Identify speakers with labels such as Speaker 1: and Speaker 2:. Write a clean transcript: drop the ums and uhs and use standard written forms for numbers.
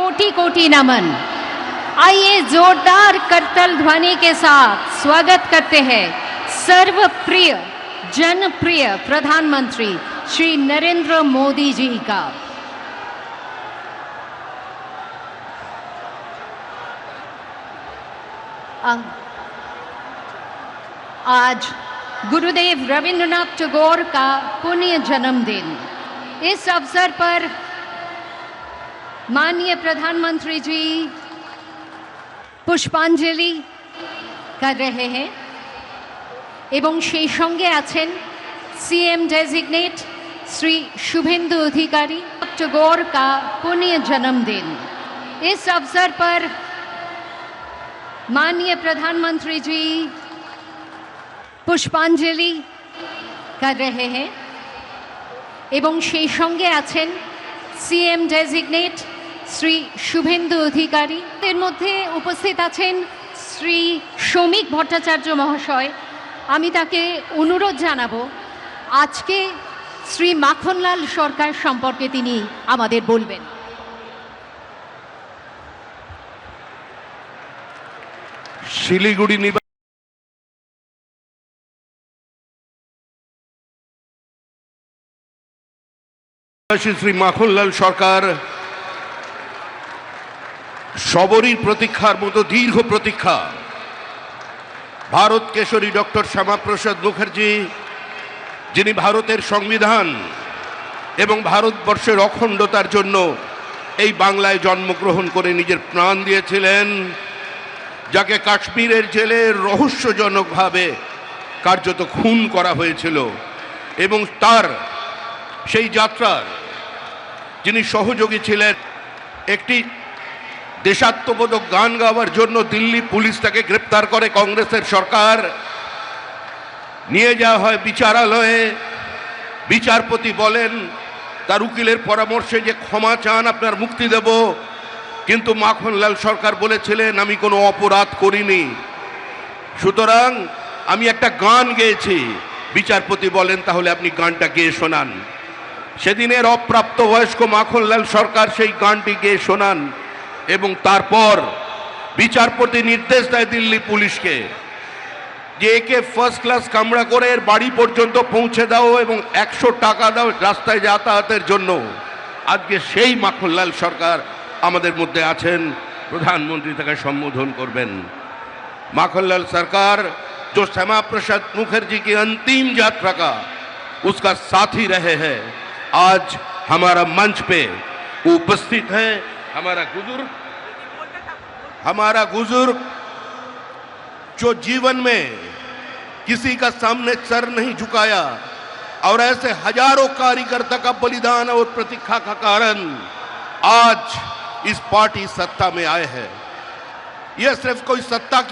Speaker 1: कोटि कोटि नमन। आइए जोरदार करतल ध्वनि के साथ स्वागत करते हैं सर्वप्रिय जनप्रिय प्रधानमंत्री श्री नरेंद्र मोदी जी का। आज गुरुदेव रविंद्रनाथ टैगोर का पुण्य जन्मदिन। इस अवसर पर माननीय प्रधानमंत्री जी पुष्पांजलि कर रहे हैं एवं সেই সঙ্গে আছেন सीएम डेजिग्नेट श्री शुभेंदु अधिकारी। टैगोर का पुण्य जन्मदिन। इस अवसर पर माननीय प्रधानमंत्री जी पुष्पांजलि कर रहे हैं एवं সেই সঙ্গে আছেন सीएम डेजिग्नेट श्री शुभेंदु अधिकारी। এর মধ্যে উপস্থিত আছেন শ্রী শ্রমিক ভট্টাচার্য মহাশয়। আমি তাকে অনুরোধ জানাবো আজকে শ্রী মাখনলাল সরকার সম্পর্কে তিনি আমাদের বলবেন।
Speaker 2: শিলিগুড়ি নিবাসী শ্রী মাখনলাল সরকার সবরই প্রতীক্ষার মতো দীর্ঘ প্রতীক্ষা ভারত কেশরী ডক্টর শ্যামাপ্রসাদ মুখার্জি, যিনি ভারতের সংবিধান এবং ভারতবর্ষের অখণ্ডতার জন্য এই বাংলায় জন্মগ্রহণ করে নিজের প্রাণ দিয়েছিলেন, যাকে কাশ্মীরের জেলে রহস্যজনকভাবে কার্যত খুন করা হয়েছিল এবং তার সেই যাত্রার যিনি সহযোগী ছিলেন। একটি দেশাত্মবোধক গান গাওয়ার জন্য দিল্লি পুলিশ তাকে গ্রেপ্তার করে কংগ্রেসের সরকার। নিয়ে যাওয়া হয় বিচারালয়ে। বিচারপতি বলেন তার উকিলের পরামর্শে যে ক্ষমা চান, আপনার মুক্তি দেব। কিন্তু মাখনলাল সরকার বলেছিলেন আমি কোনো অপরাধ করিনি, সুতরাং আমি একটা গান গেয়েছি। বিচারপতি বলেন তাহলে আপনি গানটা গেয়ে শোনান। সেদিনের অপ্রাপ্তবয়স্ক মাখনলাল সরকার সেই গানটি গেয়ে শোনান এবং তারপর বিচারপতি নির্দেশ দেয় দিল্লি পুলিশকে যে একে ফার্স্ট ক্লাস কামরা করে এর বাড়ি পর্যন্ত পৌঁছে দাও এবং 100 টাকা দাও রাস্তায় যাতায়াতের জন্য। আজকে সেই মাখনলাল সরকার আমাদের মধ্যে আছেন, প্রধানমন্ত্রী তাকে সম্বোধন করবেন। माखनलाल सरकार जो श्यामा प्रसाद मुखर्जी की अंतिम यात्रा का उसका साथी रहे हैं, आज हमारा मंच पे उपस्थित है। हमारा बुजुर्ग जो जीवन में किसी का सामने सर नहीं झुकाया और ऐसे हजारों कार्यकर्ता का बलिदान और प्रतीक्षा का कारण आज इस पार्टी सत्ता में आए हैं। यह सिर्फ कोई सत्ता की